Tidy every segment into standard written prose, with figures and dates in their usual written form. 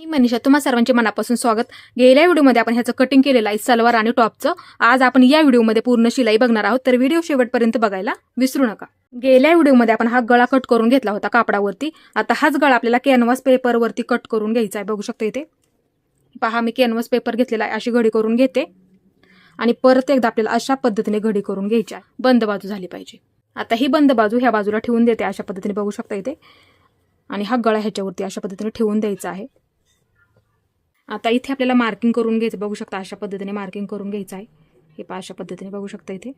मी मनीषा, तुम्हा सर्वांचे मनापासून स्वागत. गेल्या व्हिडिओमध्ये आपण ह्याचं कटिंग केलेलं आहे सलवार आणि टॉपचं. आज आपण या व्हिडिओमध्ये पूर्ण शिलाई बघणार आहोत, तर व्हिडिओ शेवटपर्यंत बघायला विसरू नका. गेल्या व्हिडिओमध्ये आपण हा गळा कट करून घेतला होता कापडावरती. आता हाच गळा आपल्याला कॅनव्हास पेपरवरती कट करून घ्यायचा आहे. बघू शकता इथे पहा, मी कॅनव्हास पेपर घेतलेला आहे. अशी घडी करून घेते आणि परत एकदा आपल्याला अशा पद्धतीने घडी करून घ्यायची आहे. बंद बाजू झाली पाहिजे. आता ही बंद बाजू ह्या बाजूला ठेवून देते अशा पद्धतीने, बघू शकता इथे. आणि हा गळा ह्याच्यावरती अशा पद्धतीने ठेवून द्यायचा आहे. आता इथे आपल्याला मार्किंग करून घ्यायचं. बघू शकता अशा पद्धतीने मार्किंग करून घ्यायचं आहे. हे पहा अशा पद्धतीने बघू शकता इथे.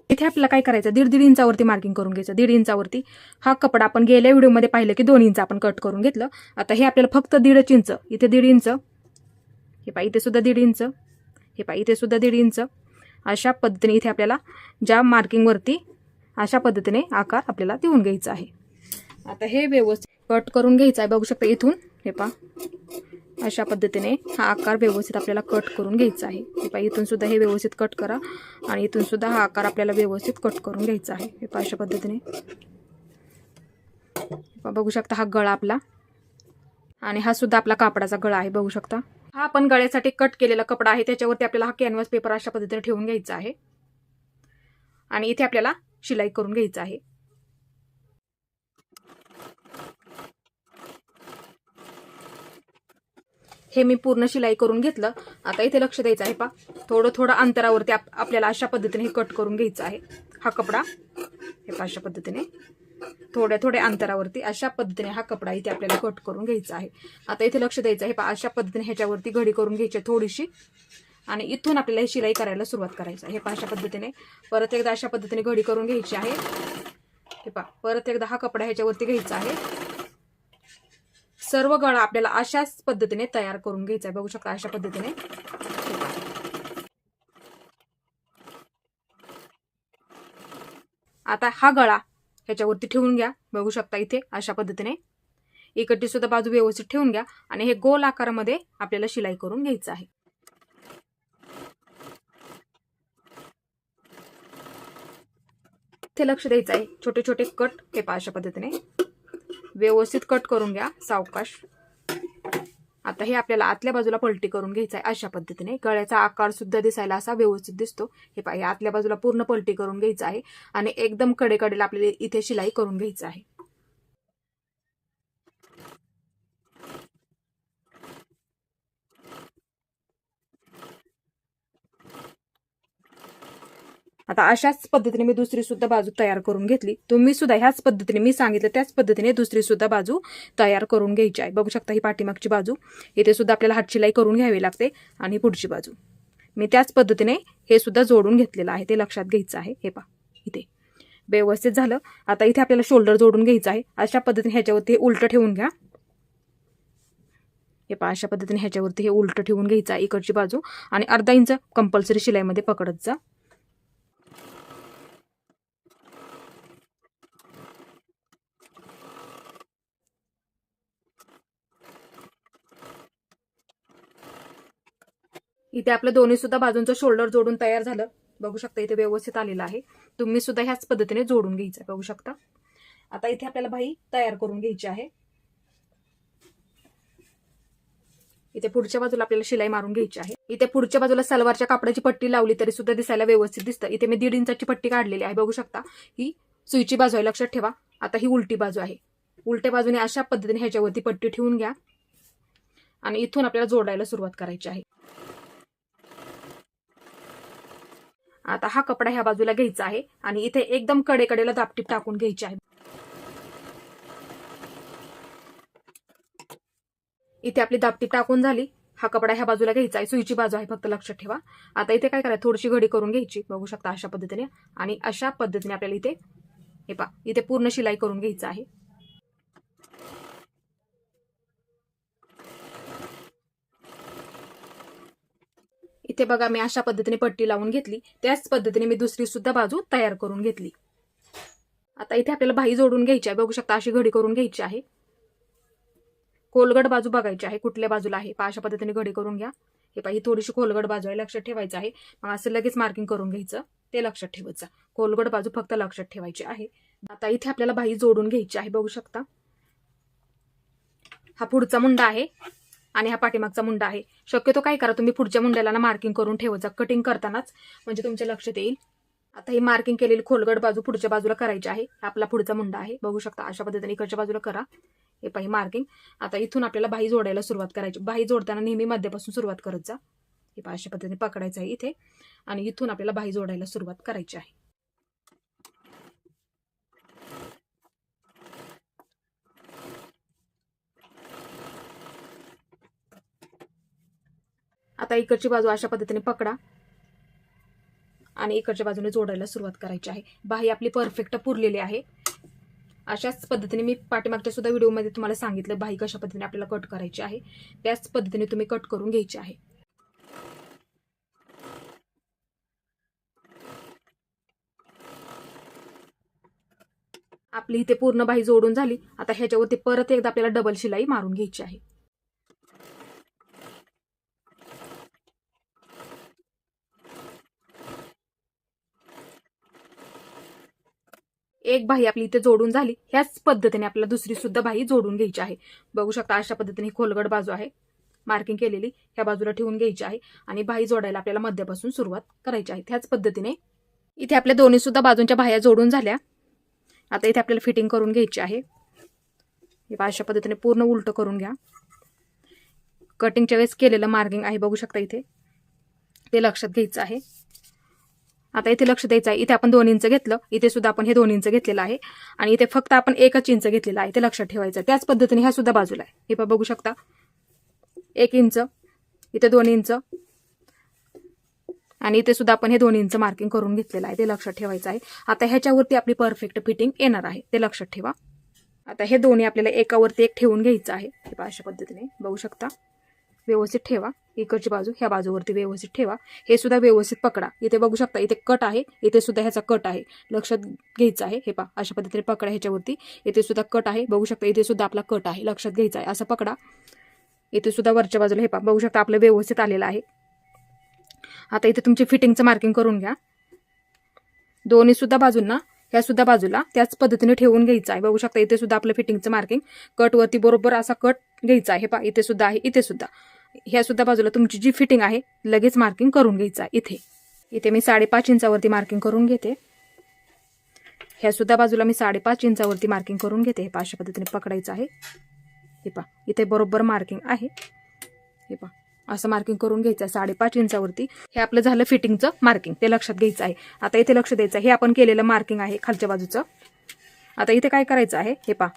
इथे आपल्याला काय करायचं, 1.5 इंचावरती मार्किंग करून घ्यायचं. 1.5 इंचावरती हा कपडा आपण गेल्या व्हिडिओमध्ये पाहिलं की 2 इंच आपण कट करून घेतलं. आता हे आपल्याला फक्त 1.5 इंच, इथे 1.5 इंच, हे पहा इथे सुद्धा 1.5 इंच, हे पहा इथे सुद्धा 1.5 इंच, अशा पद्धतीने इथे आपल्याला ज्या मार्किंगवरती अशा पद्धतीने आकार आपल्याला देऊन घ्यायचा आहे. आता हे व्यवस्थित कट करून घ्यायचा आहे. बघू शकता इथून हे पहा अशा पद्धतीने हा आकार व्यवस्थित आपल्याला कट करून घ्यायचा आहे. हे पहा इथून सुद्धा हे व्यवस्थित कट करा आणि इथून सुद्धा हा आकार आपल्याला व्यवस्थित कट करून घ्यायचा आहे. हे पहा अशा पद्धतीने बघू शकता हा गळा आपला, आणि हा सुद्धा आपला कापडाचा गळा आहे. बघू शकता हा आपण गळ्यासाठी कट केलेला कपडा आहे, त्याच्यावरती आपल्याला हा कॅनव्हास पेपर अशा पद्धतीने ठेवून घ्यायचा आहे आणि इथे आपल्याला शिलाई करून घ्यायचं आहे. हे मी पूर्ण शिलाई करून घेतलं. आता इथे लक्ष द्यायचं आहे. पहा थोडं थोडं अंतरावरती आपल्याला अशा पद्धतीने हे कट करून घ्यायचं आहे. हा कपडा हे पहा अशा पद्धतीने थोड्या थोड्या अंतरावरती अशा पद्धतीने हा कपडा इथे आपल्याला कट करून घ्यायचा आहे. आता इथे लक्ष द्यायचं आहे. पहा अशा पद्धतीने ह्याच्यावरती घडी करून घ्यायची थोडीशी, आणि इथून आपल्याला ही शिलाई करायला सुरुवात करायची आहे. हे पहा अशा पद्धतीने परत एकदा अशा पद्धतीने घडी करून घ्यायची आहे. हे पहा परत एकदा हा कपडा ह्याच्यावरती घ्यायचा आहे. सर्व गळा आपल्याला अशाच पद्धतीने तयार करून घ्यायचा आहे. बघू शकता अशा पद्धतीने. आता हा गळा ह्याच्यावरती ठेवून घ्या. बघू शकता इथे अशा पद्धतीने इकडची सुद्धा बाजू व्यवस्थित ठेवून घ्या आणि हे गोल आकारामध्ये आपल्याला शिलाई करून घ्यायचं आहे. इथे लक्ष द्यायचं आहे. छोटे छोटे कट हे पहा अशा पद्धतीने व्यवस्थित कट करून घ्या सावकाश. आता हे आपल्याला आतल्या बाजूला पलटी करून घ्यायचं आहे. अशा पद्धतीने गळ्याचा आकार सुद्धा दिसायला असा व्यवस्थित दिसतो. हे पहा आतल्या बाजूला पूर्ण पलटी करून घ्यायचं आहे आणि एकदम कडेकडेला आपल्याला इथे शिलाई करून घ्यायचं आहे. आता अशाच पद्धतीने मी दुसरी सुद्धा बाजू तयार करून घेतली. तुम्ही सुद्धा ह्याच पद्धतीने मी सांगितलं त्याच पद्धतीने दुसरी सुद्धा बाजू तयार करून घ्यायची आहे. बघू शकता ही पाठीमागची बाजू, इथे सुद्धा आपल्याला हातशिलाई करून घ्यावी लागते आणि पुढची बाजू मी त्याच पद्धतीने हे सुद्धा जोडून घेतलेलं आहे, ते लक्षात घ्यायचं आहे. हे पहा इथे व्यवस्थित झालं. आता इथे आपल्याला शोल्डर जोडून घ्यायचं आहे. अशा पद्धतीने ह्याच्यावरती हे उलट ठेवून घ्या. हे पहा अशा पद्धतीने ह्याच्यावरती हे उलट ठेवून घ्यायचं आहे इकडची बाजू, आणि अर्धा इंच कंपल्सरी शिलाईमध्ये पकडत जा. इथे आपलं दोन्ही सुद्धा बाजूंचं शोल्डर जोडून तयार झालं. बघू शकता इथे व्यवस्थित आलेलं आहे. तुम्ही सुद्धा ह्याच पद्धतीने जोडून घ्यायचं. बघू शकता. आता इथे आपल्याला बाही तयार करून घ्यायची आहे. इथे पुढच्या बाजूला आपल्याला शिलाई मारून घ्यायची आहे. इथे पुढच्या बाजूला सलवारच्या कापडाची पट्टी लावली तरी सुद्धा दिसायला व्यवस्थित दिसतं. इथे मी 1.5 इंचाची पट्टी काढलेली आहे. बघू शकता ही सुईची बाजू आहे, लक्षात ठेवा. आता ही उलटी बाजू आहे. उलट्या बाजूने अशा पद्धतीने ह्याच्यावरती पट्टी ठेवून घ्या आणि इथून आपल्याला जोडायला सुरुवात करायची आहे. आता हा कपडा ह्या बाजूला घ्यायचा आहे आणि इथे एकदम कडेकडेला दापटीप टाकून घ्यायची आहे. इथे आपली दापटीप टाकून झाली. हा कपडा ह्या बाजूला घ्यायचा आहे. सुईची बाजू आहे फक्त, लक्षात ठेवा. आता इथे काय करायचं, थोडीशी घडी करून घ्यायची. बघू शकता अशा पद्धतीने, आणि अशा पद्धतीने आपल्याला इथे हे पहा इथे पूर्ण शिलाई करून घ्यायचं आहे. इथे बघा मी अशा पद्धतीने पट्टी लावून घेतली. त्याच पद्धतीने मी दुसरी सुद्धा बाजू तयार करून घेतली. आता इथे आपल्याला बाही जोडून घ्यायची आहे. बघू शकता अशी घडी करून घ्यायची आहे. खोलगट बाजू बघायची आहे कुठल्या बाजूला आहे. पहा अशा पद्धतीने घडी करून घ्या. हे पहा ही थोडीशी खोलगट बाजू आहे, लक्षात ठेवायचं आहे. मग असं लगेच मार्किंग करून घ्यायचं, ते लक्षात ठेवायचं. खोलगट बाजू फक्त लक्षात ठेवायची आहे. आता इथे आपल्याला बाही जोडून घ्यायची आहे. बघू शकता हा पुढचा मुंडा आहे आणि हा पाठीमागचा मुंडा आहे. शक्यतो काय करा तुम्ही पुढच्या मुंड्याला ना मार्किंग करून ठेवत जा कटिंग करतानाच, म्हणजे तुमच्या लक्षात येईल. आता ही मार्किंग केलेली खोलगट बाजू पुढच्या बाजूला करायची आहे. आपला पुढचा मुंडा आहे, बघू शकता. अशा पद्धतीने इकडच्या बाजूला करा. हे पाही मार्किंग. आता इथून आपल्याला बाही जोडायला सुरुवात करायची. बाही जोडताना नेहमी मध्यापासून सुरुवात करत जा. हे पहा अशा पद्धतीने पकडायचं आहे इथे आणि इथून आपल्याला बाही जोडायला सुरुवात करायची आहे. आता इकडची बाजू अशा पद्धतीने पकडा आणि इकडच्या बाजूने जोडायला सुरुवात करायची आहे. बाही आपली परफेक्ट पुरलेली आहे. अशाच पद्धतीने मी पाठीमागच्या सुद्धा व्हिडिओमध्ये तुम्हाला सांगितलं बाही कशा पद्धतीने आपल्याला कट करायची आहे. त्याच पद्धतीने तुम्ही कट करून घ्यायची आहे. आपली इथे पूर्ण बाही जोडून झाली. आता ह्याच्यावरती परत एकदा आपल्याला डबल शिलाई मारून घ्यायची आहे. एक बाही आपली इथे जोडून झाली. ह्याच पद्धतीने आपल्याला दुसरी सुद्धा बाही जोडून घ्यायची आहे. बघू शकता अशा पद्धतीने खोलगट बाजू आहे मार्किंग केलेली, ह्या बाजूला ठेवून घ्यायची आहे आणि बाही जोडायला आपल्याला मध्यापासून सुरुवात करायची आहे. त्याच पद्धतीने इथे आपल्या दोन्ही सुद्धा बाजूंच्या बाह्या जोडून झाल्या. आता इथे आपल्याला फिटिंग करून घ्यायची आहे. हे अशा पद्धतीने पूर्ण उलट करून घ्या. कटिंगच्या वेळेस केलेलं मार्किंग आहे बघू शकता इथे, ते लक्षात घ्यायचं आहे. आता इथे लक्ष द्यायचं आहे. इथे आपण 2 इंच घेतलं, इथे सुद्धा आपण हे 2 इंच घेतलेलं आहे आणि इथे फक्त आपण 1 इंच घेतलेलं आहे, ते लक्षात ठेवायचं. त्याच पद्धतीने ह्या सुद्धा बाजूला आहे. हे बघू शकता 1 इंच, इथे 2 इंच आणि इथे सुद्धा आपण हे 2 इंच मार्किंग करून घेतलेलं आहे, ते लक्षात ठेवायचं आहे. आता ह्याच्यावरती आपली परफेक्ट फिटिंग येणार आहे, ते लक्षात ठेवा. आता हे दोन्ही आपल्याला एकावरती एक ठेवून घ्यायचं आहे. हे अशा पद्धतीने बघू शकता. व्यवस्थित ठेवा. इकडची बाजू ह्या बाजूवरती व्यवस्थित ठेवा. हे सुद्धा व्यवस्थित पकडा. इथे बघू शकता इथे कट आहे, इथे सुद्धा ह्याचा कट आहे, लक्षात घ्यायचं आहे. हे पहा अशा पद्धतीने पकडा ह्याच्यावरती. इथे सुद्धा कट आहे बघू शकता, इथे सुद्धा आपला कट आहे, लक्षात घ्यायचं आहे. असं पकडा. इथे सुद्धा वरच्या बाजूला हे पहा बघू शकता आपलं व्यवस्थित आलेलं आहे. आता इथे तुमची फिटिंगचं मार्किंग करून घ्या. दोन्ही सुद्धा बाजूंना ह्या सुद्धा बाजूला त्याच पद्धतीने ठेवून घ्यायचं आहे. बघू शकता इथे सुद्धा आपलं फिटिंगचं मार्किंग कटवरती बरोबर असा कट घ्यायचा आहे. हे पहा इथे सुद्धा आहे, इथे सुद्धा. ह्या सुद्धा बाजूला तुमची जी फिटिंग आहे लगेच मार्किंग करून घ्यायचं आहे. इथे मी 5.5 इंचावरती मार्किंग करून घेते. ह्या सुद्धा बाजूला मी 5.5 इंचावरती मार्किंग करून घेते. हे अशा पद्धतीने पकडायचं आहे. हे पहा इथे बरोबर मार्किंग आहे. हे पहा असं मार्किंग करून घ्यायचं आहे 5.5 इंचावरती. हे आपलं झालं फिटिंगचं मार्किंग, ते लक्षात घ्यायचं आहे. आता इथे लक्ष द्यायचं, हे आपण केलेलं मार्किंग आहे खालच्या बाजूचं. आता इथे काय करायचं आहे, हे पहा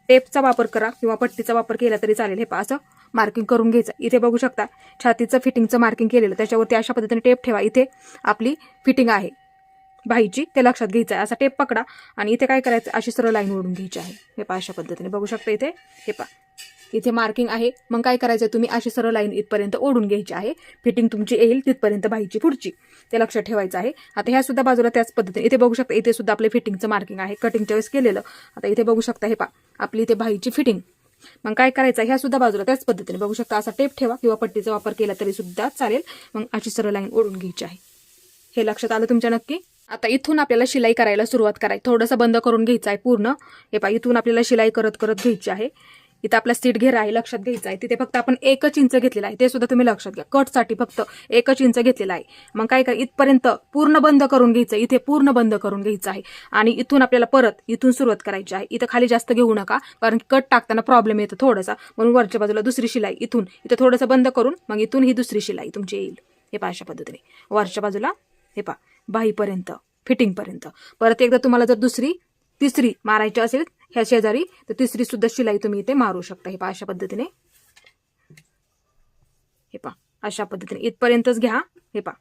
टेपचा वापर करा किंवा पट्टीचा वापर केला तरी चालेल. हे पहा असं मार्किंग करून घ्यायचं. इथे बघू शकता छातीचं फिटिंगचं मार्किंग केलेलं, त्याच्यावरती अशा पद्धतीने टेप ठेवा. इथे आपली फिटिंग आहे बाहीची, ते लक्षात घ्यायचं आहे. असा टेप पकडा आणि इथे काय करायचं, अशी सरळ लाईन ओढून घ्यायची आहे. हे पहा अशा पद्धतीने बघू शकता इथे. हे पहा इथे मार्किंग आहे. मग काय करायचं, तुम्ही अशी सरळ लाईन इथपर्यंत ओढून घ्यायची आहे. फिटिंग तुमची येईल तिथपर्यंत बाहीची पुढची, ते लक्षात ठेवायचं आहे. आता ह्या सुद्धा बाजूला त्याच पद्धतीने इथे बघू शकता, इथे सुद्धा आपले फिटिंगचं मार्किंग आहे कटिंगच्या वेळेस केलेलं. आता इथे बघू शकता हे पहा आपली इथे बाहीची फिटिंग. मग काय करायचं, ह्या सुद्धा बाजूला त्याच पद्धतीने बघू शकता असा टेप ठेवा किंवा पट्टीचा वापर केला तरी सुद्धा चालेल. मग अशी सरळ लाईन ओढून घ्यायची आहे. हे लक्षात आलं तुमच्या नक्की. आता इथून आपल्याला शिलाई करायला सुरुवात करायची. थोडंसं बंद करून घ्यायचं आहे पूर्ण. हे पहा इथून आपल्याला शिलाई करत करत घ्यायची आहे. इथं आपला सीट घेरा आहे, लक्षात घ्यायचा आहे. तिथे फक्त आपण 1 इंच घेतलेला आहे, ते सुद्धा तुम्ही लक्षात घ्या. कटसाठी फक्त 1 इंच घेतलेला आहे. मग काय करा, इथपर्यंत पूर्ण बंद करून घ्यायचं, इथे पूर्ण बंद करून घ्यायचं आहे. आणि इथून आपल्याला परत इथून सुरुवात करायची आहे. इथं खाली जास्त घेऊ नका, कारण कट टाकताना प्रॉब्लेम येतो थोडासा, म्हणून वरच्या बाजूला दुसरी शिलाई इथं थोडंसं बंद करून मग इथून ही दुसरी शिलाई तुमची येईल. हे पहा अशा पद्धतीने वरच्या बाजूला हे पहा बाहीपर्यंत फिटिंगपर्यंत. परत एकदा तुम्हाला जर दुसरी तिसरी मारायची असेल ह्या शेजारी, तर तिसरी सुद्धा शिलाई तुम्ही इथे मारू शकता. हे पहा अशा पद्धतीने. हे पहा अशा पद्धतीने इथपर्यंतच घ्या. हे पहा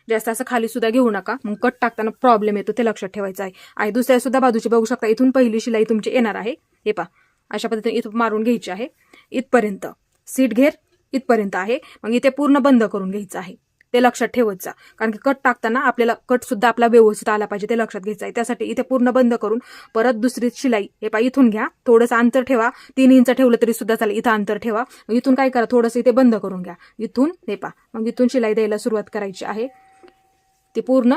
जास्त असं खाली सुद्धा घेऊ नका, मग कट टाकताना प्रॉब्लेम येतो, ते लक्षात ठेवायचं आहे. आणि दुसऱ्या सुद्धा बाजूची बघू शकता, इथून पहिली शिलाई तुमची येणार आहे. हे पहा अशा पद्धतीने इथं मारून घ्यायची आहे. इथपर्यंत सीट घेर इथपर्यंत आहे. मग इथे पूर्ण बंद करून घ्यायचं आहे, ते लक्षात ठेवत जा. कारण की कट टाकताना आपल्याला कट सुद्धा आपला व्यवस्थित आला पाहिजे, ते लक्षात घ्यायचं आहे. त्यासाठी इथे पूर्ण बंद करून परत दुसरी शिलाई हे पहा इथून घ्या. थोडंसं अंतर ठेवा, 3 इंच ठेवलं तरी सुद्धा चालेल. इथं अंतर ठेवा. इथून काय करा, थोडंसं इथे बंद करून घ्या. इथून हे पहा मग इथून शिलाई द्यायला सुरुवात करायची आहे, ती पूर्ण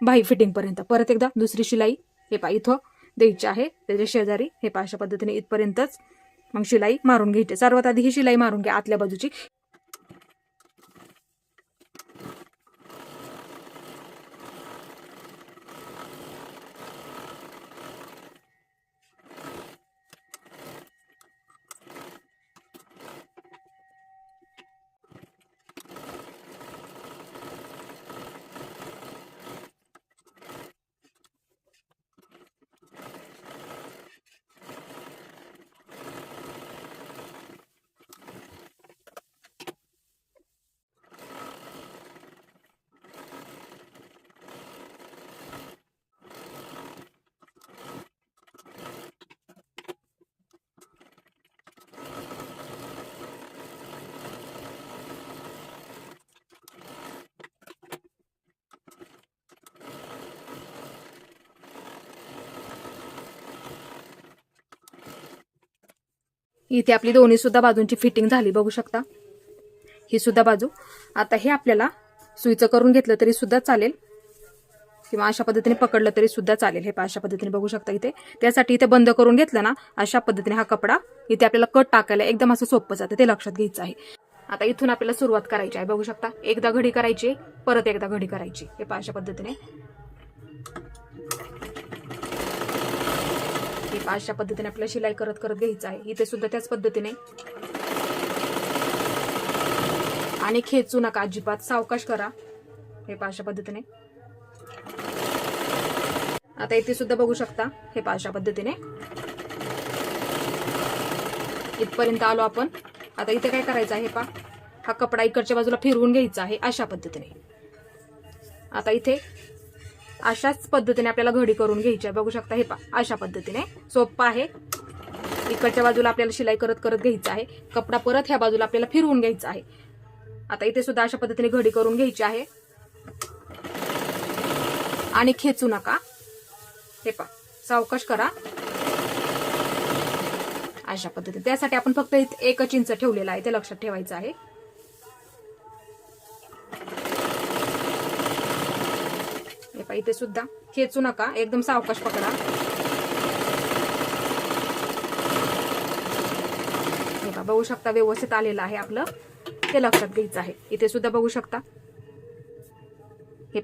बाही फिटिंगपर्यंत. परत एकदा दुसरी शिलाई हे पहा इथं द्यायची आहे त्याच्या शेजारी. हे पहा अशा पद्धतीने इथपर्यंतच मग शिलाई मारून घ्यायची. सर्वात आधी ही शिलाई मारून घ्या आतल्या बाजूची. इथे आपली दोन्ही सुद्धा बाजूंची फिटिंग झाली बघू शकता. ही सुद्धा बाजू. आता हे आपल्याला सुईचं करून घेतलं तरी सुद्धा चालेल किंवा अशा पद्धतीने पकडलं तरी सुद्धा चालेल. हे अशा पद्धतीने बघू शकता इथे. त्यासाठी इथे बंद करून घेतलं ना अशा पद्धतीने हा कपडा इथे आपल्याला कट टाकायला एकदम असं सोपं जातं, ते लक्षात घ्यायचं आहे. आता इथून आपल्याला सुरुवात करायची आहे बघू शकता. एकदा घडी करायची, परत एकदा घडी करायची. हे अशा पद्धतीने अशा पद्धतीने आपल्याला शिलाई करत करत घ्यायचं आहे. इथे सुद्धा त्याच पद्धतीने. आणि खेचू नका अजिबात, सावकाश करा. हे अशा पद्धतीने. आता इथे सुद्धा बघू शकता. हे अशा पद्धतीने इथपर्यंत आलो आपण. आता इथे काय करायचं आहे हा कपडा इकडच्या बाजूला फिरवून घ्यायचा आहे अशा पद्धतीने. आता इथे अशाच पद्धतीने आपल्याला घडी करून घ्यायची आहे बघू शकता. हे अशा पद्धतीने सोपं आहे. इकडच्या बाजूला आपल्याला शिलाई करत करत घ्यायचं आहे. कपडा परत ह्या बाजूला आपल्याला फिरवून घ्यायचा आहे. आता इथे सुद्धा अशा पद्धतीने घडी करून घ्यायची आहे. आणि खेचू नका. हे सावकाश करा अशा पद्धतीने. त्यासाठी आपण फक्त 1 इंच ठेवलेला आहे, ते लक्षात ठेवायचं आहे. इथे सुद्धा खेचू नका, एकदम सावकाश पकडा. बघू शकता व्यवस्थित आलेलं आहे आपलं, ते लक्षात घ्यायचं आहे. इथे सुद्धा बघू शकता. हे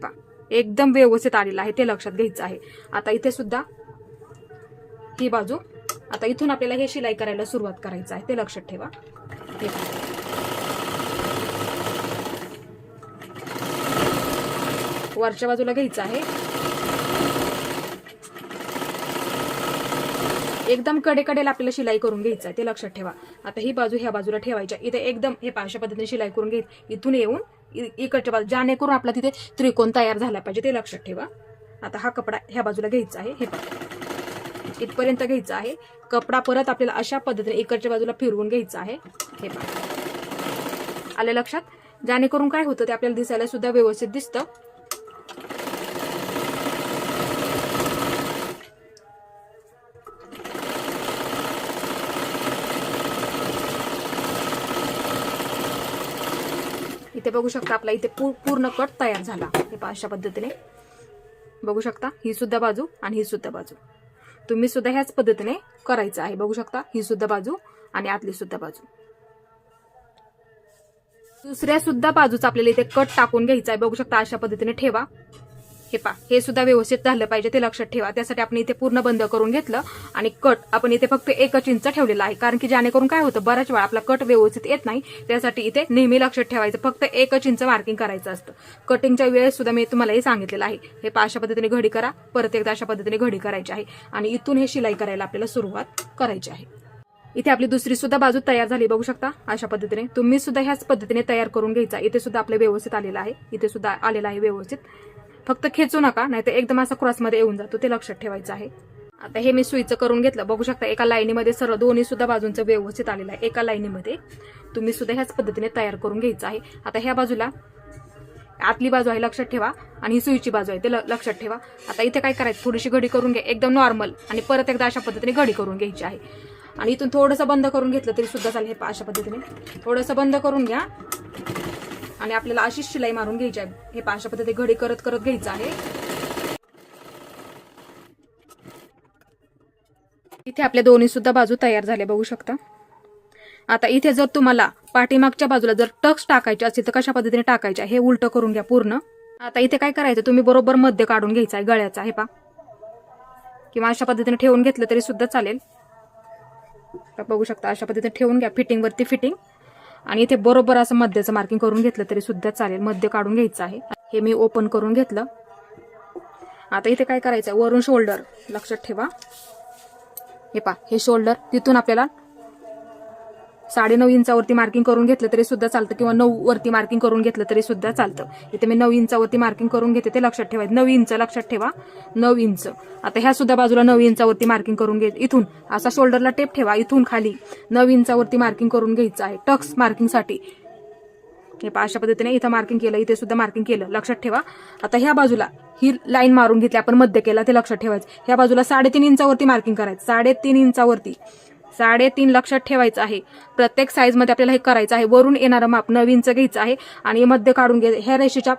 एकदम व्यवस्थित आलेलं आहे, ते लक्षात घ्यायचं आहे. आता इथे सुद्धा ही बाजू. आता इथून आपल्याला हे शिलाई करायला सुरुवात करायचं आहे, ते लक्षात ठेवा. वरच्या बाजूला घ्यायचं आहे. एकदम कडेकडेला आपल्याला शिलाई करून घ्यायचं आहे, ते लक्षात ठेवा. आता ही बाजू ह्या बाजूला ठेवायच्या. इथे एकदम हे अशा पद्धतीने शिलाई करून घ्यायची. इथून येऊन इकडच्या बाजू, ज्यानेकरून आपला तिथे त्रिकोण तयार झाला पाहिजे, ते लक्षात ठेवा. आता हा कपडा ह्या बाजूला घ्यायचा आहे. हे इथपर्यंत घ्यायचा आहे. कपडा परत आपल्याला अशा पद्धतीने इकडच्या बाजूला फिरवून घ्यायचा आहे. हे आले लक्षात. ज्यानेकरून काय होतं ते आपल्याला दिसायला सुद्धा व्यवस्थित दिसतं. इथे बघू शकता आपला इथे पूर्ण कट तयार झाला. हे अशा पद्धतीने बघू शकता. ही सुद्धा बाजू आणि ही सुद्धा बाजू तुम्ही सुद्धा ह्याच पद्धतीने करायचं आहे. बघू शकता ही सुद्धा बाजू आणि आतली सुद्धा बाजू. दुसऱ्या सुद्धा बाजूचा आपल्याला इथे कट टाकून घ्यायचा आहे. बघू शकता अशा पद्धतीने ठेवा. हे सुद्धा व्यवस्थित झालं पाहिजे, ते लक्षात ठेवा. त्यासाठी आपण इथे पूर्ण बंद करून घेतलं आणि कट आपण इथे फक्त 1 इंच ठेवलेला आहे. कारण की ज्यानेकरून काय होतं, बऱ्याच वेळा आपला कट व्यवस्थित येत नाही. त्यासाठी इथे नेहमी लक्षात ठेवायचं, फक्त 1 इंच मार्किंग करायचं असतं. कटिंगच्या वेळेस सुद्धा मी तुम्हाला हे सांगितलेलं आहे. हे अशा पद्धतीने घडी करा, परत एकदा अशा पद्धतीने घडी करायची आहे आणि इथून हे शिलाई करायला आपल्याला सुरुवात करायची आहे. इथे आपली दुसरी सुद्धा बाजू तयार झाली बघू शकता. अशा पद्धतीने तुम्ही सुद्धा ह्याच पद्धतीने तयार करून घ्यायचा. इथे सुद्धा आपलं व्यवस्थित आलेलं आहे. इथे सुद्धा आलेलं आहे व्यवस्थित. फक्त खेचू नका, नाहीतर एकदम असा क्रॉसमध्ये येऊन जातो, ते लक्षात ठेवायचं आहे. आता हे मी सुईचं करून घेतलं बघू शकता. एका लाईनीमध्ये सरळ दोन्ही सुद्धा बाजूंचं व्यवस्थित आलेलं आहे. एका लाईनीमध्ये तुम्ही सुद्धा ह्याच पद्धतीने तयार करून घ्यायचं आहे. आता ह्या बाजूला आतली बाजू आहे लक्षात ठेवा आणि ही सुईची बाजू आहे, ते लक्षात ठेवा. आता इथे काय करायचं, थोडीशी घडी करून घ्या एकदम नॉर्मल आणि परत एकदा अशा पद्धतीने घडी करून घ्यायची आहे. आणि इथून थोडंसं बंद करून घेतलं तरी सुद्धा चालेल. हे अशा पद्धतीने थोडंसं बंद करून घ्या आणि आपल्याला अशीच शिलाई मारून घ्यायची आहे. हे अशा पद्धतीने घडी करत करत घ्यायचं आहे. इथे आपल्या दोन्ही सुद्धा बाजू तयार झाल्या बघू शकता. आता इथे जर तुम्हाला पाठीमागच्या बाजूला जर टक्स टाकायचे असतील तर कशा पद्धतीने टाकायचे हे उलट करून घ्या पूर्ण. आता इथे काय करायचं, तुम्ही बरोबर मध्य काढून घ्यायचा आहे गळ्याचा, हे पा, किंवा अशा पद्धतीने ठेवून घेतलं तरी सुद्धा चालेल. बघू शकता अशा पद्धतीने ठेवून घ्या, फिटिंग वरती फिटिंग, आणि इथे बरोबर असं मध्याचं मार्किंग करून घेतलं तरी सुद्धा चालेल. मध्य काढून घ्यायचं आहे. हे मी ओपन करून घेतलं. आता इथे काय करायचं, वरून शोल्डर लक्षात ठेवा, हे पा, हे शोल्डर तिथून आपल्याला 9.5 इंचावरती मार्किंग करून घेतलं तरी सुद्धा चालतं, किंवा 9 वरती मार्किंग करून घेतलं तरी सुद्धा चालतं. इथे मी 9 इंचावरती मार्किंग करून घेते, ते लक्षात ठेवायचं. 9 इंच लक्षात ठेवा, 9 इंच. आता ह्या सुद्धा बाजूला 9 इंचावरती मार्किंग करून घे. इथून असा शोल्डरला टेप ठेवा, इथून खाली 9 इंचावरती मार्किंग करून घ्यायचं आहे टक्स मार्किंगसाठी. हे पहा अशा पद्धतीने इथं मार्किंग केलं, इथे सुद्धा मार्किंग केलं, लक्षात ठेवा. आता ह्या बाजूला ही लाईन मारून घेतली आपण, मध्य केला, ते लक्षात ठेवायचं. ह्या बाजूला 3.5 इंचावरती मार्किंग करायचं, 3.5 इंचावरती, 3.5 लक्षात ठेवायचं आहे. प्रत्येक साईज मध्ये आपल्याला हे करायचं आहे. वरून येणारं माप 9 इंच घ्यायचं आहे आणि मध्य काढून घ्यायचं. ह्या रेषेच्या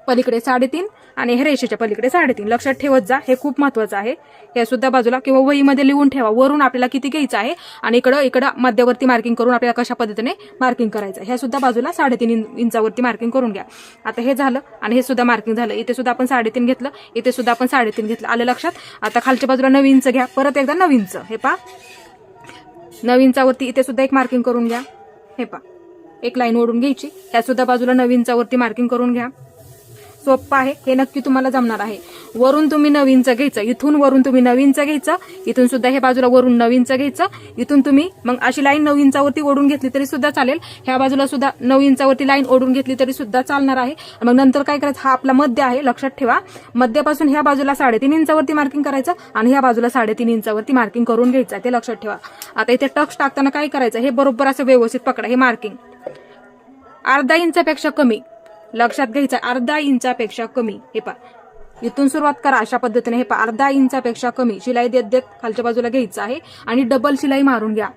पलीकडे 3.5 आणि ह्या रेषेच्या पलीकडे 3.5 लक्षात ठेवत जा, हे खूप महत्वाचं आहे. हे सुद्धा बाजूला किंवा वहीमध्ये लिहून ठेवा, वरून आपल्याला किती घ्यायचं आहे आणि इकडं मध्यवर्ती मार्किंग करून आपल्याला कशा पद्धतीने मार्किंग करायचं. ह्या सुद्धा बाजूला 3.5 इंचावरती मार्किंग करून घ्या. आता हे झालं आणि हे सुद्धा मार्किंग झालं. इथे सुद्धा आपण 3.5 घेतलं, इथे सुद्धा आपण 3.5 घेतलं, आलं लक्षात. आता खालच्या बाजूला 9 इंच घ्या, परत एकदा 9 इंच, हे पा, 9 इंचावरती इथे सुद्धा एक मार्किंग करून घ्या, हे पा, एक लाईन ओढून घ्यायची. ह्या सुद्धा बाजूला 9 इंचावरती मार्किंग करून घ्या. सोपं आहे, हे नक्की तुम्हाला जमणार आहे. वरून तुम्ही 9 इंच घ्यायचं, इथून वरून तुम्ही 9 इंच घ्यायचं, इथून सुद्धा हे बाजूला वरून 9 इंच घ्यायचं, इथून तुम्ही मग अशी लाईन 9 इंचावरती ओढून घेतली तरी सुद्धा चालेल. ह्या बाजूला सुद्धा 9 इंचावरती लाईन ओढून घेतली तरी सुद्धा चालणार आहे. मग नंतर काय करायचं, हा आपला मध्य आहे, लक्षात ठेवा. मध्यापासून ह्या बाजूला 3.5 इंचावरती मार्किंग करायचं आणि ह्या बाजूला 3.5 इंचावरती मार्किंग करून घ्यायचं, ते लक्षात ठेवा. आता इथे टक्स टाकताना काय करायचं, हे बरोबर असं व्यवस्थित पकडा. हे मार्किंग 1/2 इंचापेक्षा कमी लक्षात घ्यायचं, 1/2 इंचापेक्षा कमी. हे पा, इथून सुरुवात करा अशा पद्धतीने. हे पा, 1/2 इंचापेक्षा कमी शिलाई देत देत खालच्या बाजूला घ्यायचं आहे आणि डबल शिलाई मारून घ्या.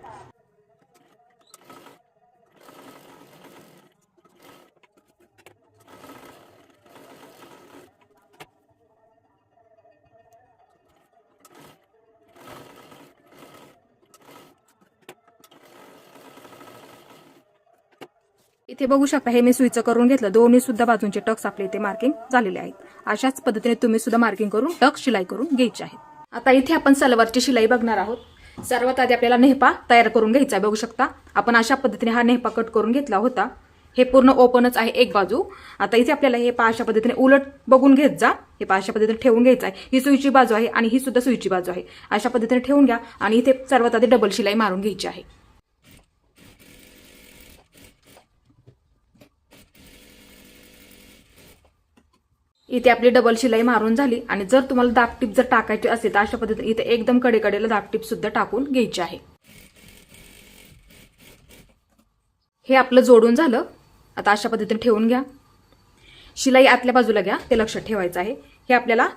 इथे बघू शकता, हे मी सुईचं करून घेतलं. दोन्ही सुद्धा बाजूंचे टक्स आपले इथे मार्किंग झालेले आहेत. अशाच पद्धतीने तुम्ही सुद्धा मार्किंग करून टक्स शिलाई करून घ्यायची आहे. आता इथे आपण सलवारची शिलाई बघणार आहोत. सर्वात आधी आपल्याला नेहपा तयार करून घ्यायचा आहे. बघू शकता आपण अशा पद्धतीने हा नेहपा कट करून घेतला होता. हे पूर्ण ओपनच आहे एक बाजू. आता इथे आपल्याला हे अशा पद्धतीने उलट बघून घेत जा. हे अशा पद्धतीने ठेवून घ्यायचं आहे. ही सुईची बाजू आहे आणि ही सुद्धा सुईची बाजू आहे. अशा पद्धतीने ठेवून घ्या आणि इथे सर्वात आधी डबल शिलाई मारून घ्यायची आहे. इथे आपली डबल शिलाई मारून झाली आणि जर तुम्हाला दाबटीप जर टाकायची असेल तर अशा पद्धतीने इथे एकदम कडेकडेला दाबटीप सुद्धा टाकून घ्यायची आहे. हे आपलं जोडून झालं. आता अशा पद्धतीने ठेवून घ्या. शिलाई आतल्या बाजूला घ्या, ते लक्षात ठेवायचं आहे. हे आपल्याला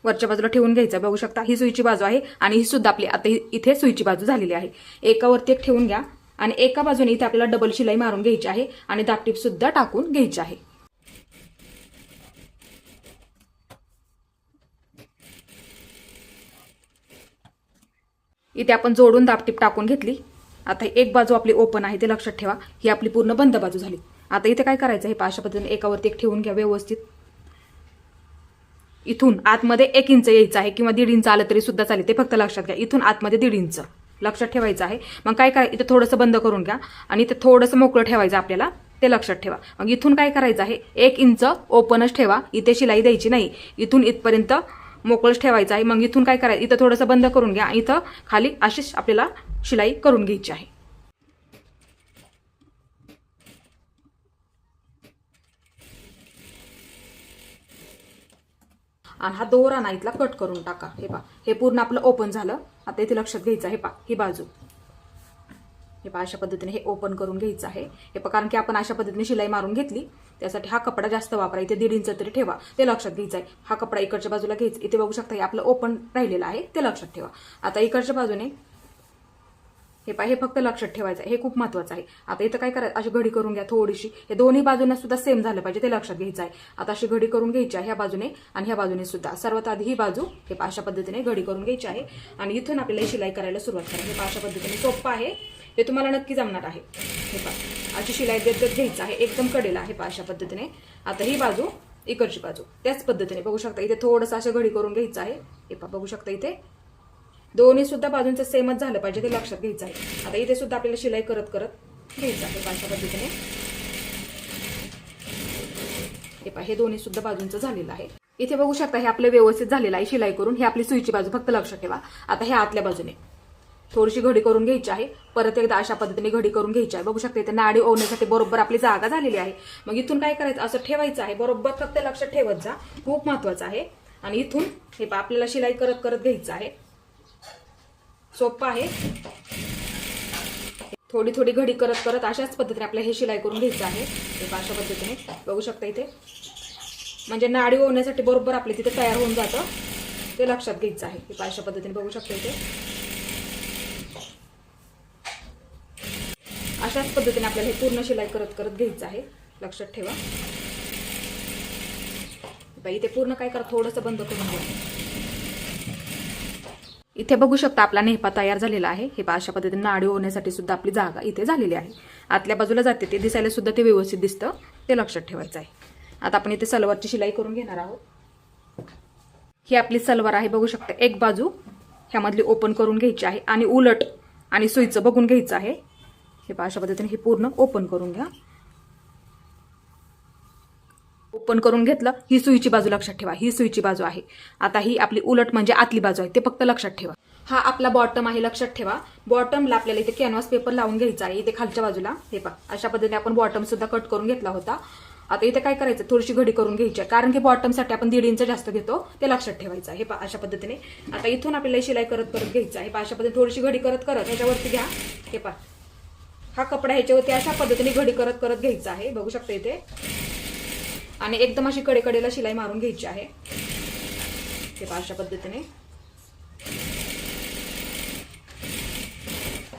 वरच्या बाजूला ठेवून घ्यायचं. बघू शकता ही सुईची बाजू आहे आणि ही सुद्धा आपली आता इथे सुईची बाजू झालेली आहे. एकावरती एक ठेवून घ्या आणि एका बाजूने इथे आपल्याला डबल शिलाई मारून घ्यायची आहे आणि दाबटीप सुद्धा टाकून घ्यायची आहे. इथे आपण जोडून दाबटीप टाकून घेतली. आता एक बाजू आपली ओपन आहे, ते लक्षात ठेवा. ही आपली पूर्ण बंद बाजू झाली. आता इथे काय करायचं, हे अशा पद्धतीने एकावरती एक ठेवून घ्या व्यवस्थित. इथून आतमध्ये 1 इंच यायचं आहे किंवा 1.5 इंच आलं तरी सुद्धा चालेल, ते फक्त लक्षात घ्या. इथून आतमध्ये 1.5 इंच लक्षात ठेवायचं आहे. मग काय करायचं, इथे थोडंसं बंद करून घ्या आणि इथे थोडंसं मोकळं ठेवायचं आपल्याला, ते लक्षात ठेवा. मग इथून काय करायचं आहे, 1 इंच ओपनच ठेवा. इथे शिलाई द्यायची नाही, इथून इथपर्यंत मोकळच ठेवायचं आहे. मग इथून काय करायचं, इथं थोडंसं बंद करून घ्या. इथं खाली अशीच आपल्याला शिलाई करून घ्यायची आहे. आणि हा दोरा ना इथला कट करून टाका. हे पहा, हे पूर्ण आपलं ओपन झालं. आता इथे लक्षात घ्यायचं आहे. हे पहा, ही बाजू, हे पहा अशा पद्धतीने हे ओपन करून घ्यायचं आहे. हे पहा, कारण की आपण अशा पद्धतीने शिलाई मारून घेतली, त्यासाठी हा कपडा जास्त वापरा. इथे 1.5 इंच तरी ठेवा, ते लक्षात घ्यायचं आहे. हा कपडा इकडच्या बाजूला घ्यायचा. इथे बघू शकता हे आपलं ओपन राहिलेलं आहे, ते लक्षात ठेवा. आता इकडच्या बाजूने हे पहा, हे फक्त लक्षात ठेवायचं आहे, हे खूप महत्वाचं आहे. आता इथं काय करायचं, अशी घडी करून घ्या थोडीशी. हे दोन्ही बाजूंना सुद्धा सेम झालं पाहिजे, ते लक्षात घ्यायचं आहे. आता अशी घडी करून घ्यायची आहे ह्या बाजूने आणि ह्या बाजूने सुद्धा. सर्वात आधी ही बाजू हे पहा अशा पद्धतीने घडी करून घ्यायची आहे आणि इथून आपल्याला शिलाई करायला सुरुवात करायची. हे पहा अशा पद्धतीने सोपं आहे, हे तुम्हाला नक्की जमणार आहे. हे पहा अशी शिलाई देत देत घ्यायचं आहे, एकदम कडेला. हे पहा अशा पद्धतीने. आता ही बाजू इकडची बाजू त्याच पद्धतीने बघू शकता. इथे थोडंसं असं घडी करून घ्यायचं आहे. हे पहा बघू शकता, इथे दोन्ही सुद्धा बाजूंचं सेमच झालं पाहिजे, ते लक्षात घ्यायचं आहे. आता इथे सुद्धा आपल्याला शिलाई करत करत घ्यायचं आहे अशा पद्धतीने. हे पहा, हे दोन्ही सुद्धा बाजूंचं झालेलं आहे. इथे बघू शकता हे आपलं व्यवस्थित झालेलं आहे शिलाई करून. हे आपली सुईची बाजू, फक्त लक्षात ठेवा. आता हे आतल्या बाजूने थोडीशी घडी करून घ्यायची आहे. परत एकदा अशा पद्धतीने घडी करून घ्यायची आहे. बघू शकता इथे नाडी ओवण्यासाठी बरोबर आपली जागा झालेली आहे. मग इथून काय करायचं, असं ठेवायचं आहे बरोबर, फक्त लक्षात ठेवत जा, खूप महत्वाचं आहे. आणि इथून हे पहा आपल्याला शिलाई करत करत घ्यायचं आहे. सोपं आहे. थोडी थोडी घडी करत करत अशाच पद्धतीने आपल्याला हे शिलाई करून घ्यायचं आहे. हे पहा अशा पद्धतीने बघू शकता इथे, म्हणजे नाडी ओवण्यासाठी बरोबर आपले तिथे तयार होऊन जातं, ते लक्षात घ्यायचं आहे. हे पहा अशा पद्धतीने बघू शकता इथे. अशाच पद्धतीने आपल्याला हे पूर्ण शिलाई करत करत घ्यायचं आहे, लक्षात ठेवा. इथे पूर्ण काय करा, थोडंसं बंद करून घ्या. इथे बघू शकता आपला नेहपा तयार झालेला आहे. हे पहा अशा पद्धतीने नाडी होण्यासाठी सुद्धा आपली जागा इथे झालेली आहे. आतल्या बाजूला जाते ते दिसायला सुद्धा ते व्यवस्थित दिसतं, ते लक्षात ठेवायचं आहे. आता आपण इथे सलवारची शिलाई करून घेणार आहोत. ही आपली सलवार आहे, बघू शकता. एक बाजू ह्यामधली ओपन करून घ्यायची आहे आणि उलट आणि सुईचं बघून घ्यायचं आहे. हे पहा अशा पद्धतीने हे पूर्ण ओपन करून घ्या. ओपन करून घेतलं, ही सुईची बाजू लक्षात ठेवा, ही सुईची बाजू आहे. आता ही आपली उलट म्हणजे आतली बाजू आहे, ते फक्त लक्षात ठेवा. हा आपला बॉटम आहे, लक्षात ठेवा. बॉटमला आपल्याला इथे कॅनव्हास पेपर लावून घ्यायचा आहे, इथे खालच्या बाजूला. हे पहा अशा पद्धतीने आपण बॉटम सुद्धा कट करून घेतला होता. आता इथे काय करायचं, थोडीशी घडी करून घ्यायची आहे, कारण की बॉटमसाठी आपण 1.5 इंच जास्त घेतो, ते लक्षात ठेवायचं आहे. हे पहा अशा पद्धतीने. आता इथून आपल्याला शिलाई करत करत घ्यायचं आहे. अशा पद्धतीने थोडीशी घडी करत करत ह्याच्यावरती घ्या. हे पहा हा कपडा ह्याच्यावरती अशा पद्धतीने घडी करत करत घ्यायचा आहे, बघू शकता इथे. आणि एकदम अशी कडेकडेला शिलाई मारून घ्यायची आहे. हे पहा अशा पद्धतीने.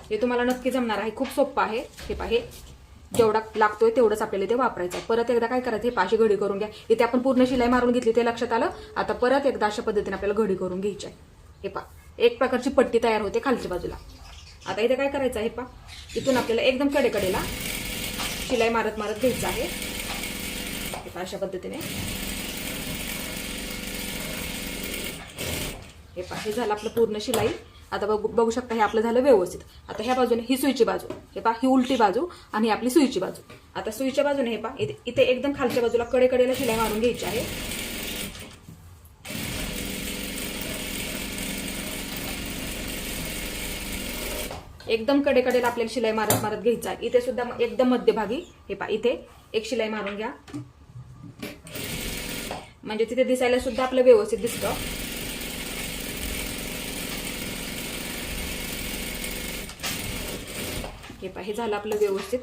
हे तुम्हाला नक्की जमणार आहे, खूप सोपं आहे. हे पहा, हे जेवढा लागतोय तेवढंच आपल्याला ते वापरायचं आहे. परत एकदा काय करायचं, हे पाशी घडी करून घ्या. इथे आपण पूर्ण शिलाई मारून घेतली, ते लक्षात आलं. आता परत एकदा अशा पद्धतीने आपल्याला घडी करून घ्यायची आहे. हे पहा एक प्रकारची पट्टी तयार होते खालच्या बाजूला. आता इथे काय करायचं आहे, पहा इथून आपल्याला एकदम कडेकडेला शिलाई मारत मारत घ्यायचं आहे. अशा पद्धतीने. हे पहा हे झालं आपलं पूर्ण शिलाई. आता बघू शकता हे आपलं झालं व्यवस्थित. आता ह्या बाजूने ही सुईची बाजू, हे पहा ही उलटी बाजू आणि ही आपली सुईची बाजू. आता सुईच्या बाजूने हे पहा इथे एकदम खालच्या बाजूला कडेकडेला शिलाई मारून घ्यायची आहे. एकदम कडेकडेला आपल्याला शिलाई मारत मारत घ्यायचा आहे. इथे सुद्धा एकदम मध्यभागी हे पहा इथे एक शिलाई मारून घ्या, म्हणजे तिथे दिसायला सुद्धा आपलं व्यवस्थित दिसतं. हे पहा हे झालं आपलं व्यवस्थित.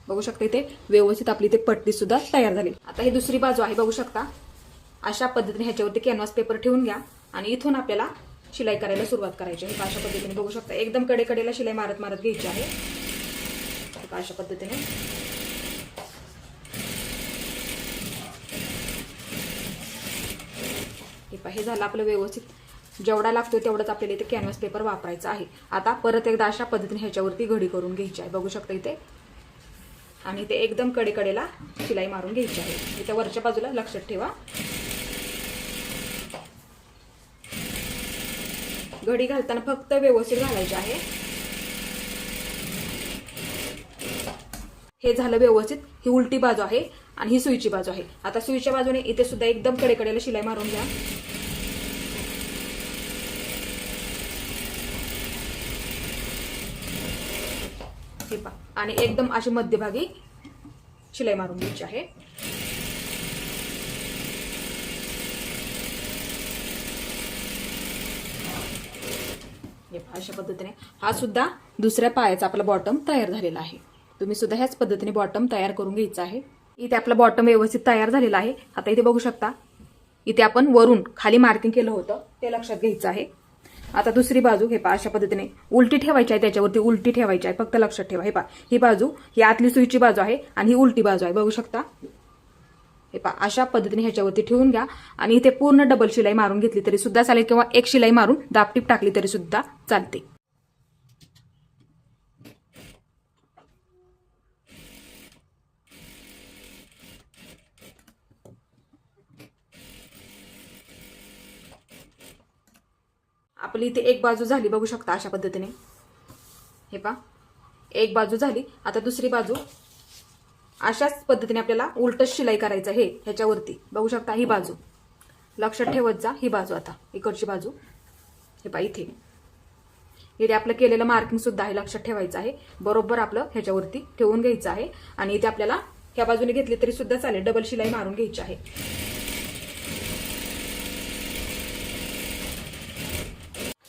बघू शकता इथे व्यवस्थित आपली इथे पट्टी सुद्धा तयार झाली. आता ही दुसरी बाजू आहे, बघू शकता. अशा पद्धतीने ह्याच्यावरती कॅनव्हास पेपर ठेवून घ्या आणि इथून आपल्याला शिलाई करायला सुरुवात करायची आहे. अशा पद्धतीने बघू शकता एकदम कडेकडेला शिलाई मारत मारत घ्यायची आहे. अशा पद्धतीने. हे झालं आपलं व्यवस्थित. जेवढा लागतोय तेवढाच आपल्याला इथे कॅनव्हास पेपर वापरायचा आहे. आता परत एकदा अशा पद्धतीने ह्याच्यावरती घडी करून घ्यायची आहे, बघू शकता इथे. आणि इथे एकदम कडेकडेला शिलाई मारून घ्यायची आहे. इथे वरच्या बाजूला लक्षात ठेवा. घडी घालताना फक्त व्यवस्थित घालायची आहे. हे झालं व्यवस्थित. ही उलटी बाजू आहे आणि ही सुईची बाजू आहे. आता सुईच्या बाजूने इथे सुद्धा एकदम कडेकडेला शिलाई मारून घ्या. हे पहा आणि एकदम अशी मध्यभागी शिलाई मारून घ्यायची आहे. अशा पद्धतीने हा सुद्धा दुसऱ्या पायाचा आपला बॉटम तयार झालेला आहे. तुम्ही सुद्धा ह्याच पद्धतीने बॉटम तयार करून घ्यायचा आहे. इथे आपला बॉटम व्यवस्थित तयार झालेला आहे. आता इथे बघू शकता इथे आपण वरून खाली मार्किंग केलं होतं ते लक्षात घ्यायचं आहे. आता दुसरी बाजू हे पहा अशा पद्धतीने उलटी ठेवायची आहे, त्याच्यावरती उलटी ठेवायची आहे, फक्त लक्षात ठेवा. हे पहा ही बाजू ही आतली सुईची बाजू आहे आणि ही उलटी बाजू आहे, बघू शकता. हे पहा अशा पद्धतीने ह्याच्यावरती ठेवून घ्या आणि इथे पूर्ण डबल शिलाई मारून घेतली तरी सुद्धा चालेल किंवा एक शिलाई मारून दाबटीप टाकली तरी सुद्धा चालते. आपली इथे एक बाजू झाली, बघू शकता अशा पद्धतीने. हे पहा एक बाजू झाली. आता दुसरी बाजू अशाच पद्धतीने आपल्याला उलट शिलाई करायचं आहे ह्याच्यावरती, बघू शकता. ही बाजू लक्षात ठेवत जा, ही बाजू आता इकडची बाजू. हे पहा इथे आपलं केलेलं मार्किंग सुद्धा आहे, लक्षात ठेवायचं आहे. बरोबर आपलं ह्याच्यावरती ठेवून घ्यायचं आहे आणि इथे आपल्याला ह्या बाजूने घेतली तरी सुद्धा चालेल, डबल शिलाई मारून घ्यायची आहे.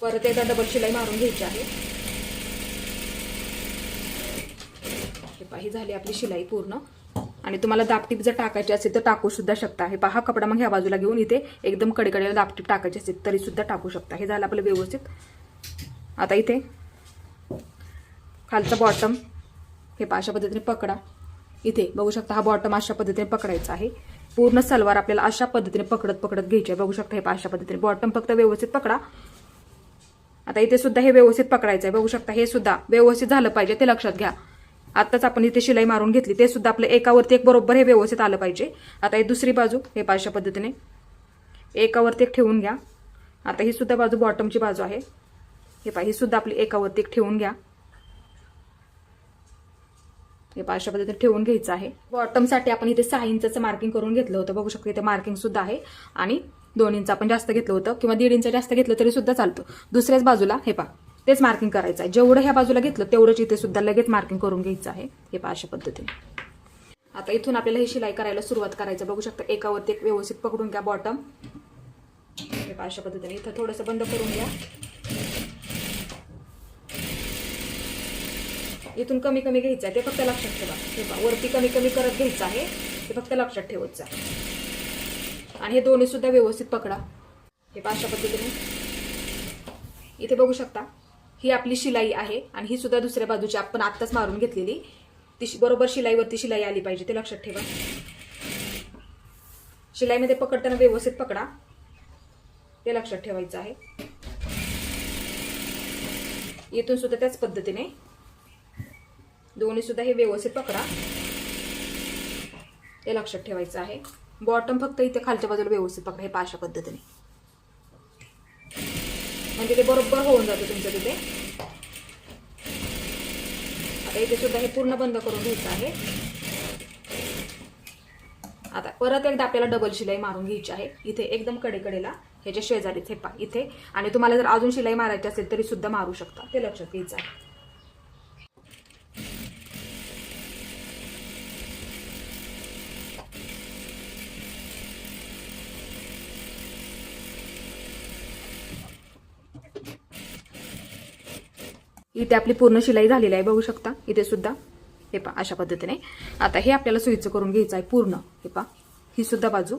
परत एकदा डबल शिलाई मारून घ्यायची आहे. ही झाली आपली शिलाई पूर्ण. आणि तुम्हाला दाबटीप जर टाकायची असेल तर टाकू सुद्धा शकता. हे पहा कपडा मग ह्या बाजूला घेऊन इथे एकदम कडेकडेला दाबटीप टाकायची असेल तरी सुद्धा टाकू शकता. हे झालं आपलं व्यवस्थित. आता इथे खालचा बॉटम हे पहा अशा पद्धतीने पकडा. इथे बघू शकता हा बॉटम अशा पद्धतीने पकडायचा आहे. पूर्ण सलवार आपल्याला अशा पद्धतीने पकडत पकडत घ्यायची आहे, बघू शकता. हे पहा अशा पद्धतीने बॉटम फक्त व्यवस्थित पकडा. आता इथे सुद्धा हे व्यवस्थित पकडायचं आहे, बघू शकता. हे सुद्धा व्यवस्थित झालं पाहिजे ते लक्षात घ्या. आताच आपण इथे शिलाई मारून घेतली ते सुद्धा आपलं एकावरती एक बरोबर हे व्यवस्थित आलं पाहिजे. आता ही दुसरी बाजू हे अशा पद्धतीने एकावरती एक ठेवून घ्या. आता ही सुद्धा बाजू बॉटमची बाजू आहे. हे पहा ही सुद्धा आपली एकावरती एक ठेवून घ्या. हे पहा अशा पद्धतीने ठेवून घ्यायचं आहे. बॉटमसाठी आपण इथे 6 इंचचं मार्किंग करून घेतलं होतं, बघू शकता. इथे मार्किंग सुद्धा आहे आणि 2 इंच आपण जास्त घेतलं होतं किंवा 1.5 इंच जास्त घेतलं तरी सुद्धा चालतं. दुसऱ्याच बाजूला हे पहा तेच मार्किंग करायचं आहे. जेवढं ह्या बाजूला घेतलं तेवढंच इथे सुद्धा लगेच मार्किंग करून घ्यायचं आहे. हे पहा अशा पद्धतीने. आता इथून आपल्याला ही शिलाई करायला सुरुवात करायचं, बघू शकता. एकावरती एक व्यवस्थित पकडून घ्या बॉटम. हे पहा अशा पद्धतीने इथं थोडंसं बंद करून घ्या. इथून कमी कमी घ्यायचं आहे ते फक्त लक्षात ठेवा. हे पहा वरती कमी कमी करत घ्यायचं आहे ते फक्त लक्षात ठेवत जा. आणि हे दोन्ही सुद्धा व्यवस्थित पकडा. हे पहा अशा पद्धतीने इथे बघू शकता. ही आपली शिलाई आहे आणि ही सुद्धा दुसऱ्या बाजूची आपण आत्ताच मारून घेतलेली ती बरोबर शिलाईवरती शिलाई आली पाहिजे ते लक्षात ठेवा. शिलाईमध्ये पकडताना व्यवस्थित पकडा ते लक्षात ठेवायचं आहे. इथून सुद्धा त्याच पद्धतीने दोन्ही सुद्धा हे व्यवस्थित पकडा ते लक्षात ठेवायचं आहे. बॉटम फक्त इथे खालच्या बाजूला व्यवस्थित पकडा. हे अशा पद्धतीने म्हणजे ते बरोबर होऊन जातं तुमचं तिथे. आता इथे सुद्धा हे पूर्ण बंद करून घ्यायचं आहे. आता परत एकदा आपल्याला डबल शिलाई मारून घ्यायची आहे. इथे एकदम कडेकडेला ह्याच्या शेजारीच हे पहा इथे. आणि तुम्हाला जर अजून शिलाई मारायची असेल तरी सुद्धा मारू शकता ते लक्षात घ्यायचं आहे. इथे आपली पूर्ण शिलाई झालेली आहे, बघू शकता. इथे सुद्धा हे पहा अशा पद्धतीने. आता हे आपल्याला सुईचं करून घ्यायचं आहे पूर्ण. हे पहा ही सुद्धा बाजू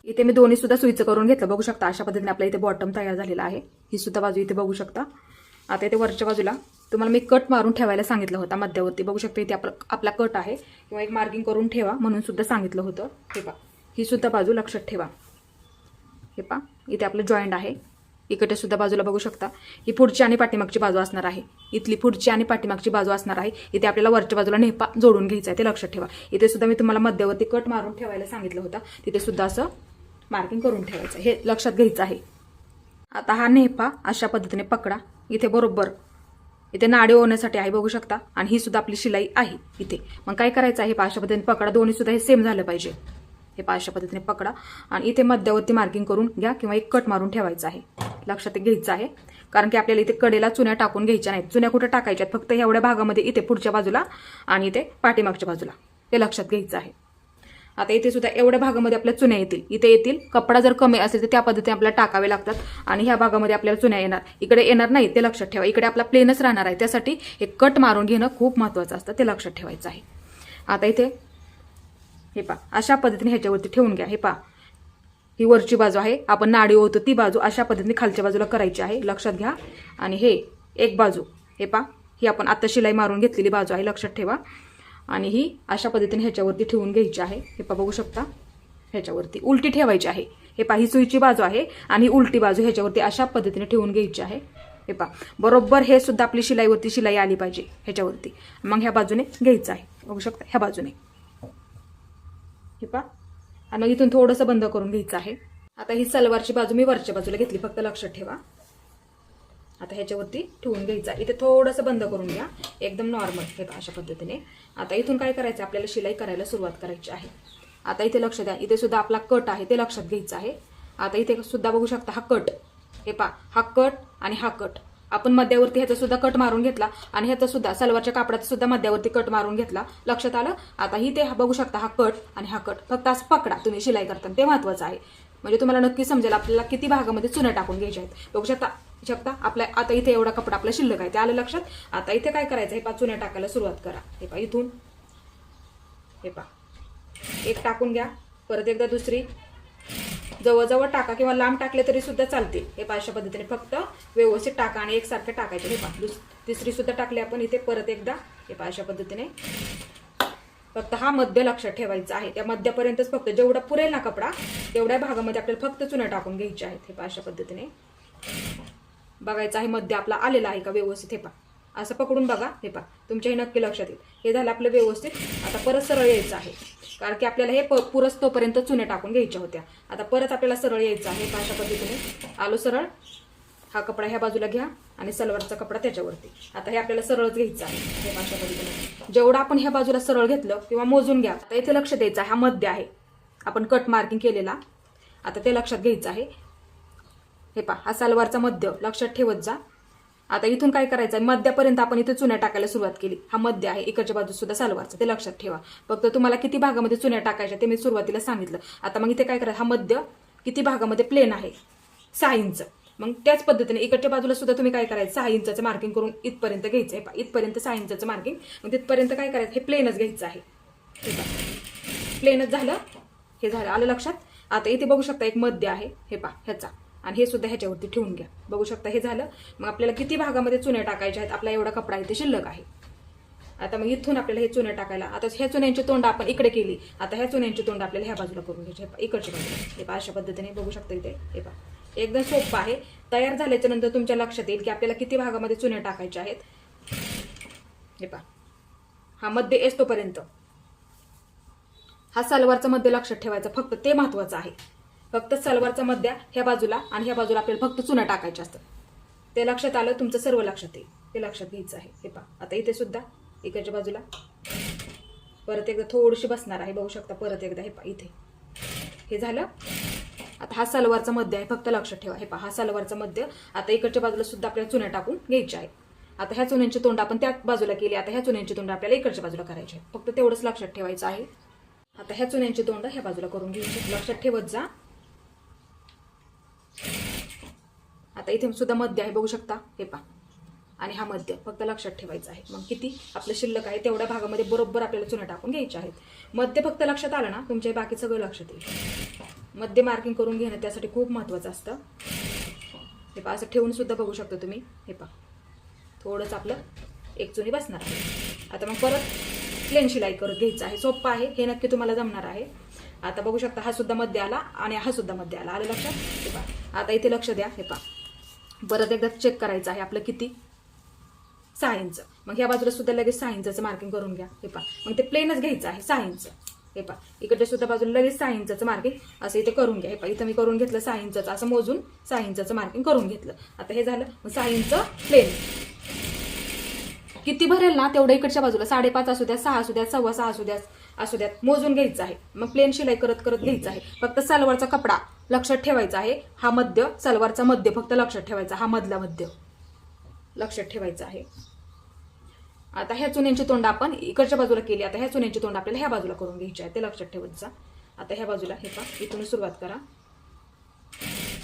इथे मी दोन्ही सुद्धा सुईचं करून घेतलं, बघू शकता. अशा पद्धतीने आपल्या इथे बॉटम तयार झालेला आहे. ही सुद्धा बाजू इथे बघू शकता. आता इथे वरच्या बाजूला तुम्हाला मी कट मारून ठेवायला सांगितलं होतं मध्यावरती, बघू शकता. इथे आपला कट आहे किंवा एक मार्किंग करून ठेवा म्हणून सुद्धा सांगितलं होतं. हे पहा ही सुद्धा बाजू लक्षात ठेवा. हे पहा इथे आपलं जॉईंट आहे. इकडे सुद्धा बाजूला बघू शकता. ही पुढची आणि पाठीमागची बाजू असणार आहे. इथली पुढची आणि पाठीमागची बाजू असणार आहे. इथे आपल्याला वरच्या बाजूला नेपा जोडून घ्यायचा आहे ते लक्षात ठेवा. इथे सुद्धा मी तुम्हाला मध्यावरती कट मारून ठेवायला सांगितलं होतं, तिथे सुद्धा असं मार्किंग करून ठेवायचं हे लक्षात घ्यायचं आहे. आता हा नेपा अशा पद्धतीने पकडा. इथे बरोबर इथे नाडी होण्यासाठी आहे, बघू शकता. आणि ही सुद्धा आपली शिलाई आहे इथे. मग काय करायचं आहे, अशा पद्धतीने पकडा. दोन्ही सुद्धा हे सेम झालं पाहिजे. हे अशा पद्धतीने पकडा आणि इथे मध्यावरती मार्किंग करून घ्या किंवा एक कट मारून ठेवायचं आहे. लक्षात घ्यायचं आहे कारण की आपल्याला इथे कडेला चुन्या टाकून घ्यायच्या नाहीत. चुन्या कुठे टाकायच्यात फक्त एवढ्या भागामध्ये, इथे पुढच्या बाजूला आणि इथे पाठीमागच्या बाजूला, ते लक्षात घ्यायचं आहे. आता इथे सुद्धा एवढ्या भागामध्ये आपल्या चुन्या येतील, इथे येतील. कपडा जर कमी असेल तर त्या पद्धतीने आपल्याला टाकावे लागतात आणि ह्या भागामध्ये आपल्याला चुन्या येणार, इकडे येणार नाही ते लक्षात ठेवा. इकडे आपला प्लेनच राहणार आहे, त्यासाठी एक कट मारून घेणं खूप महत्त्वाचं असतं ते लक्षात ठेवायचं आहे. आता इथे हे पहा अशा पद्धतीने ह्याच्यावरती ठेवून घ्या. हे पहा ही वरची बाजू आहे, आपण नाडी ओवतो ती बाजू अशा पद्धतीने खालच्या बाजूला करायची आहे, लक्षात घ्या. आणि हे एक बाजू हे पहा, ही आपण आता शिलाई मारून घेतलेली बाजू आहे, लक्षात ठेवा. आणि ही अशा पद्धतीने ह्याच्यावरती ठेवून घ्यायची आहे. हे पहा बघू शकता, ह्याच्यावरती उलटी ठेवायची आहे. हे पहा ही सुईची बाजू आहे आणि उलटी बाजू ह्याच्यावरती अशा पद्धतीने ठेवून घ्यायची आहे. हे पहा बरोबर हे सुद्धा आपली शिलाईवरती शिलाई आली पाहिजे ह्याच्यावरती. मग ह्या बाजूने घ्यायचं आहे, बघू शकता ह्या बाजूने. हे पहा, आणि मग इथून थोडंसं बंद करून घ्यायचं आहे. आता ही सलवारची बाजू मी वरच्या बाजूला घेतली, फक्त लक्षात ठेवा. आता ह्याच्यावरती ठेवून घ्यायचा, इथे थोडंसं बंद करून घ्या, एकदम नॉर्मल. हे पहा अशा पद्धतीने. आता इथून काय करायचं, आपल्याला शिलाई करायला सुरुवात करायची आहे. आता इथे लक्ष द्या, इथे सुद्धा आपला कट आहे ते लक्षात घ्यायचं आहे. आता इथे सुद्धा बघू शकता हा कट. हे पहा हा कट आणि हा कट आपण मध्यावरती ह्याचा सुद्धा कट मारून घेतला आणि ह्याचा सुद्धा सलवारच्या कापडाचा सुद्धा मध्यावरती कट मारून घेतला, लक्षात आलं. आता इथे बघू शकता हा कट आणि हा कट फक्त असं पकडा तुम्ही शिलाई करताना, ते महत्वाचं आहे. म्हणजे तुम्हाला नक्की समजेल आपल्याला किती भागामध्ये चुन्या टाकून घ्यायच्या आहेत. बघू शकता आपल्या आता इथे एवढा कपडा आपला शिल्लक आहे, ते आलं लक्षात. आता इथे काय करायचं, हे पहा चुन्या टाकायला सुरुवात करा. हे पहा इथून हे पहा एक टाकून घ्या, परत एकदा दुसरी, जवळजवळ टाका किंवा लांब टाकले तरी सुद्धा चालते. हे पहा अशा पद्धतीने फक्त व्यवस्थित टाका आणि एकसारखे टाकायचे. हे पहा तिसरी सुद्धा टाकली आपण इथे, परत एकदा. हे पहा अशा पद्धतीने फक्त हा मध्य लक्षात ठेवायचा आहे. त्या मध्यापर्यंतच फक्त जेवढा पुरेल ना कपडा तेवढ्या भागामध्ये आपल्याला फक्त चुन्या टाकून घ्यायचे आहेत. हे पहा अशा पद्धतीने बघायचं आहे मध्य आपला आलेला आहे का व्यवस्थित. हे पहा असं पकडून बघा. हे पहा तुमच्याही नक्की लक्षात येईल. हे झालं आपलं व्यवस्थित. आता परत सरळ यायचं आहे, कारण की आपल्याला हे पुरस तोपर्यंत चुन्या टाकून घ्यायच्या होत्या. आता परत आपल्याला सरळ यायचं आहे. अशा पद्धतीने आलो सरळ. हा कपडा ह्या बाजूला घ्या आणि सलवारचा कपडा त्याच्यावरती. आता हे आपल्याला सरळच घ्यायचं आहे. हे अशा पद्धतीने जेवढं आपण ह्या बाजूला सरळ घेतलं किंवा मोजून घ्या. आता इथे लक्ष द्यायचं आहे, हा मध्य आहे आपण कट मार्किंग केलेला, आता ते लक्षात घ्यायचं आहे. हे पहा हा सलवारचा मध्य लक्षात ठेवत जा. आता इथून काय करायचं आहे, मध्यापर्यंत आपण इथे चुन्या टाकायला सुरुवात केली. हा मध्य आहे, इकडच्या बाजू सुद्धा सलवारचं, ते लक्षात ठेवा. फक्त तुम्हाला किती भागामध्ये चुन्या टाकायच्या ते मी सुरुवातीला सांगितलं. आता मग इथे काय करायचं, हा मध्य किती भागामध्ये प्लेन आहे, 6 इंच. मग त्याच पद्धतीने इकडच्या बाजूला सुद्धा तुम्ही काय करायचं, 6 इंचाचं मार्किंग करून इथपर्यंत घ्यायचं आहे. इथपर्यंत 6 इंचाचं मार्किंग, मग तिथपर्यंत काय करायचं, हे प्लेनच घ्यायचं आहे. ठीक आहे, प्लेनच झालं. हे झालं, आलं लक्षात. आता इथे बघू शकता एक मध्य आहे, हे पहा ह्याचा, आणि हे सुद्धा ह्याच्यावरती ठेवून घ्या. बघू शकता हे झालं. मग आपल्याला किती भागामध्ये चुन्या टाकायच्या आहेत, आपला एवढा कपडा इथे शिल्लक आहे. आता मग इथून आपल्याला हे चुन्या टाकायला, आता ह्या चुन्यांची तोंड आपण इकडे केली, आता ह्या चुन्यांची तोंड आपल्याला ह्या बाजूला करून घ्यायची, इकडच्या बाजूला. हे पहा अशा पद्धतीने बघू शकता इथे. हे पहा एकदम सोपं आहे. तयार झाल्याच्या नंतर तुमच्या लक्षात येईल की आपल्याला किती भागामध्ये चुन्या टाकायच्या आहेत. हे पहा हा मध्य येतोपर्यंत हा सलवारचा मध्य लक्षात ठेवायचा, फक्त ते महत्वाचं आहे. फक्त सलवारचा मध्य ह्या बाजूला आणि ह्या बाजूला आपल्याला फक्त चुन्या टाकायच्या असतात. ते लक्षात आलं, तुमचं सर्व लक्षात येईल, ते लक्षात घ्यायचं आहे. हे पहा आता इथे सुद्धा इकडच्या बाजूला परत एकदा थोडीशी बसणार आहे, बघू शकता परत एकदा. हे पहा इथे हे झालं. आता हा सलवारचा मध्य आहे, फक्त लक्षात ठेवा. हे पहा हा सलवारचा मध्य. आता इकडच्या बाजूला सुद्धा आपल्याला चुन्या टाकून घ्यायच्या आहे. आता ह्या चुन्यांची तोंड आपण त्या बाजूला केली, आता ह्या चुन्यांची तोंड आपल्याला इकडच्या बाजूला करायची आहे, फक्त तेवढंच लक्षात ठेवायचं आहे. आता ह्या चुन्यांची तोंड ह्या बाजूला करून घ्यायची, लक्षात ठेवत जा. आता इथे सुद्धा मध्य आहे, बघू शकता. हे पहा आणि हा मध्य फक्त लक्षात ठेवायचा आहे. मग किती आपलं शिल्लक आहे तेवढ्या भागामध्ये बरोबर आपल्याला चुन्या टाकून घ्यायच्या आहेत. मध्य फक्त लक्षात आलं ना, तुमच्या बाकी सगळं लक्षात येईल. मध्य मार्किंग करून घेणं त्यासाठी खूप महत्वाचं असतं. हे पहा असं ठेवून सुद्धा बघू शकता तुम्ही. हे पहा थोडंच आपलं एक चुनी बसणार आहे. आता मग परत प्लेन शिलाई करत घ्यायचं आहे. सोपं आहे, हे नक्की तुम्हाला जमणार आहे. आता बघू शकता हा सुद्धा मध्य आला आणि हा सुद्धा मध्य आला, आलं लक्षात. हे पहा आता इथे लक्ष द्या. हे पहा परत एकदा चेक करायचं आहे आपलं किती, 6 इंच. मग ह्या बाजूला सुद्धा लगेच 6 इंचाचं मार्किंग करून घ्या. हे पहा मग ते प्लेनच घ्यायचं आहे 6 इंच. हे पहा इकडच्या सुद्धा बाजूला लगेच 6 इंचाचं मार्किंग असं इथे करून घ्या. हे पहा इथं मी करून घेतलं 6 इंचाचं, असं मोजून 6 इंचाचं मार्किंग करून घेतलं. आता हे झालं. मग 6 इंच प्लेन किती भरेल ना तेवढं इकडच्या बाजूला 5.5 असू द्या, 6 असू द्या, 6.25 असू द्यात मोजून घ्यायचं आहे. मग प्लेन शिलाई करत करत घ्यायचं आहे. फक्त सलवारचा कपडा लक्षात ठेवायचा आहे. हा मध्य सलवारचा मध्य फक्त लक्षात ठेवायचा, हा मधला मध्य लक्षात ठेवायचा आहे. आता ह्या चुन्यांची तोंड आपण इकडच्या बाजूला केली, आता ह्या चुन्यांची तोंड आपल्याला ह्या बाजूला करून घ्यायची आहे, ते लक्षात ठेवत जा. आता ह्या बाजूला हे पहा इथून सुरुवात करा.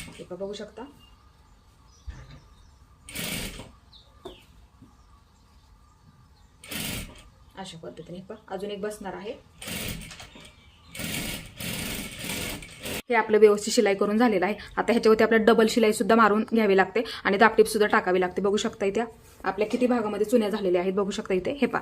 हे पहा बघू शकता. अशा पद्धतीने पहा अजून एक बसणार आहे. हे आपलं व्यवस्थित शिलाई करून झालेलं आहे. आता ह्याच्यावरती आपल्याला डबल शिलाई सुद्धा मारून घ्यावी लागते आणि दापटीप सुद्धा टाकावी लागते. बघू शकता इथे आपल्या किती भागामध्ये चुन्या झालेल्या आहेत. बघू शकता इथे हे पहा,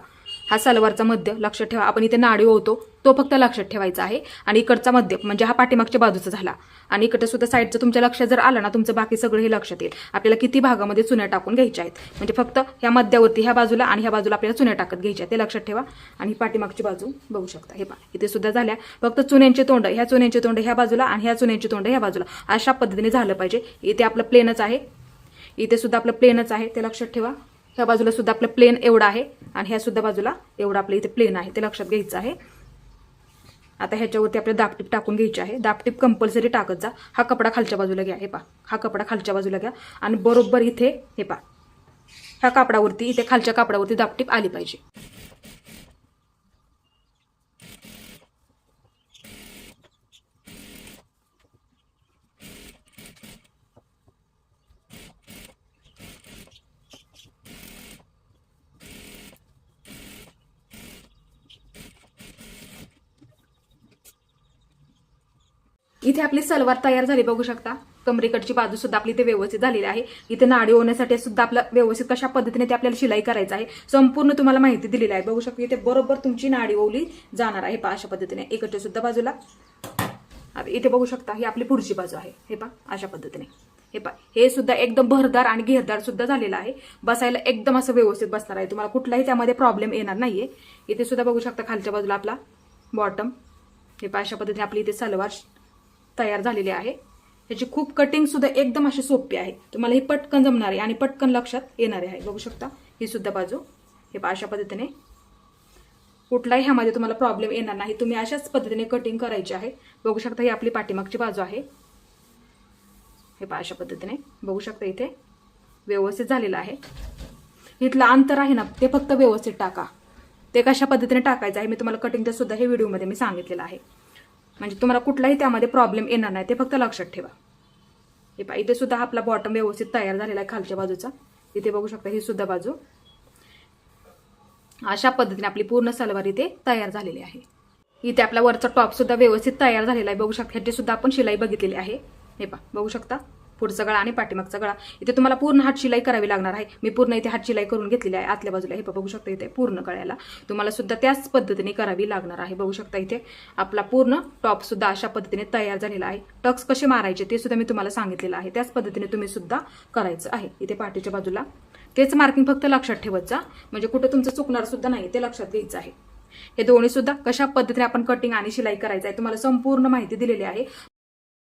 हा सलवारचा मध्य लक्षात ठेवा. आपण इथे नाडी होतो तो फक्त लक्षात ठेवायचा आहे आणि इकडचा मध्य म्हणजे हा पाठीमागच्या बाजूचा झाला आणि इकडे सुद्धा साईडचं तुमच्या लक्षात जर आलं ना, तुमचं बाकी सगळं हे लक्षात येईल. आपल्याला किती भागामध्ये चुन्या टाकून घ्यायच्या आहेत, म्हणजे फक्त ह्या मध्यावरती ह्या बाजूला आणि ह्या बाजूला आपल्याला चुन्या टाकत घ्यायच्या ते लक्षात ठेवा. आणि पाठीमागची बाजू बघू शकता हे पहा, इथे सुद्धा झाल्या. फक्त चुन्यांचे तोंड, ह्या चुन्यांचे तोंड ह्या बाजूला आणि ह्या चुन्यांचे तोंड ह्या बाजूला अशा पद्धतीने झालं पाहिजे. इथे आपलं प्लेनच आहे, इथे सुद्धा आपलं प्लेनच आहे ते लक्षात ठेवा. ह्या बाजूला सुद्धा आपलं प्लेन एवढं आहे आणि ह्या सुद्धा बाजूला एवढं आपलं इथे प्लेन आहे ते लक्षात घ्यायचं आहे. आता ह्याच्यावरती आपल्याला दापटीप टाकून घ्यायची आहे. दापटीप कंपल्सरी टाकत जा. हा कपडा खालच्या बाजूला घ्या, हे पहा, हा कपडा खालच्या बाजूला घ्या आणि बरोबर इथे हे पहा, ह्या कापडावरती इथे खालच्या कापडावरती दापटीप आली पाहिजे. इथे आपली सलवार तयार झाली बघू शकता. कमरेकडची बाजू सुद्धा आपली इथे व्यवस्थित झालेली आहे. इथे नाडी होण्यासाठी सुद्धा आपलं व्यवस्थित कशा पद्धतीने ते आपल्याला शिलाई करायचं आहे संपूर्ण तुम्हाला माहिती दिलेली आहे. बघू शकता इथे बरोबर तुमची नाडी ओवली जाणार आहे पहा, अशा पद्धतीने इकडच्या सुद्धा बाजूला. इथे बघू शकता ही आपली पुढची बाजू आहे, हे पहा अशा पद्धतीने. हे पहा, हे सुद्धा एकदम भरदार आणि घेरदार सुद्धा झालेलं आहे. बसायला एकदम असं व्यवस्थित बसणार आहे, तुम्हाला कुठलाही त्यामध्ये प्रॉब्लेम येणार नाहीये. इथे सुद्धा बघू शकता खालच्या बाजूला आपला बॉटम, हे पहा अशा पद्धतीने आपली इथे सलवार तयार झालेली आहे. ह्याची खूप कटिंग सुद्धा एकदम अशी सोपी आहे, तुम्हाला ही पटकन जमणार आहे आणि पटकन लक्षात येणार आहे. बघू शकता ही सुद्धा बाजू, हे पहा अशा पद्धतीने कुठलाही ह्यामध्ये तुम्हाला प्रॉब्लेम येणार नाही. तुम्ही अशाच पद्धतीने कटिंग करायची आहे. बघू शकता ही आपली पाठीमागची बाजू आहे, हे पहा अशा पद्धतीने. बघू शकता इथे व्यवस्थित झालेलं आहे. इथलं अंतर आहे ना ते फक्त व्यवस्थित टाका. ते कशा पद्धतीने टाकायचं आहे मी तुम्हाला कटिंगचं सुद्धा हे व्हिडिओमध्ये मी सांगितलेलं आहे, म्हणजे तुम्हाला कुठलाही त्यामध्ये प्रॉब्लेम येणार नाही, ते फक्त लक्षात ठेवा. हे पहा इथे सुद्धा आपला बॉटम व्यवस्थित तयार झालेला आहे खालच्या बाजूचा. इथे बघू शकता ही सुद्धा बाजू. अशा पद्धतीने आपली पूर्ण सलवार इथे तयार झालेली आहे. इथे आपला वरचा टॉप सुद्धा व्यवस्थित तयार झालेला आहे. बघू शकता ह्याची सुद्धा आपण शिलाई बघितलेली आहे. हे पहा बघू शकता पुढचा गळा आणि पाठीमागचा गळा. इथे तुम्हाला पूर्ण हात शिलाई करावी लागणार आहे. मी पूर्ण इथे हात शिलाई करून घेतलेली आहे आतल्या बाजूला. हे बघू शकता इथे पूर्ण गळ्याला तुम्हाला सुद्धा त्याच पद्धतीने करावी लागणार आहे. बघू शकता इथे आपला पूर्ण टॉप सुद्धा अशा पद्धतीने तयार झालेला आहे. टक्स कसे मारायचे ते सुद्धा मी तुम्हाला सांगितलेलं आहे. त्याच पद्धतीने तुम्ही सुद्धा करायचं आहे. इथे पाठीच्या बाजूला तेच मार्किंग फक्त लक्षात ठेवत जा, म्हणजे कुठं तुमचं चुकणार सुद्धा नाही ते लक्षात घ्यायचं आहे. हे दोन्ही सुद्धा कशा पद्धतीने आपण कटिंग आणि शिलाई करायचं आहे तुम्हाला संपूर्ण माहिती दिलेली आहे.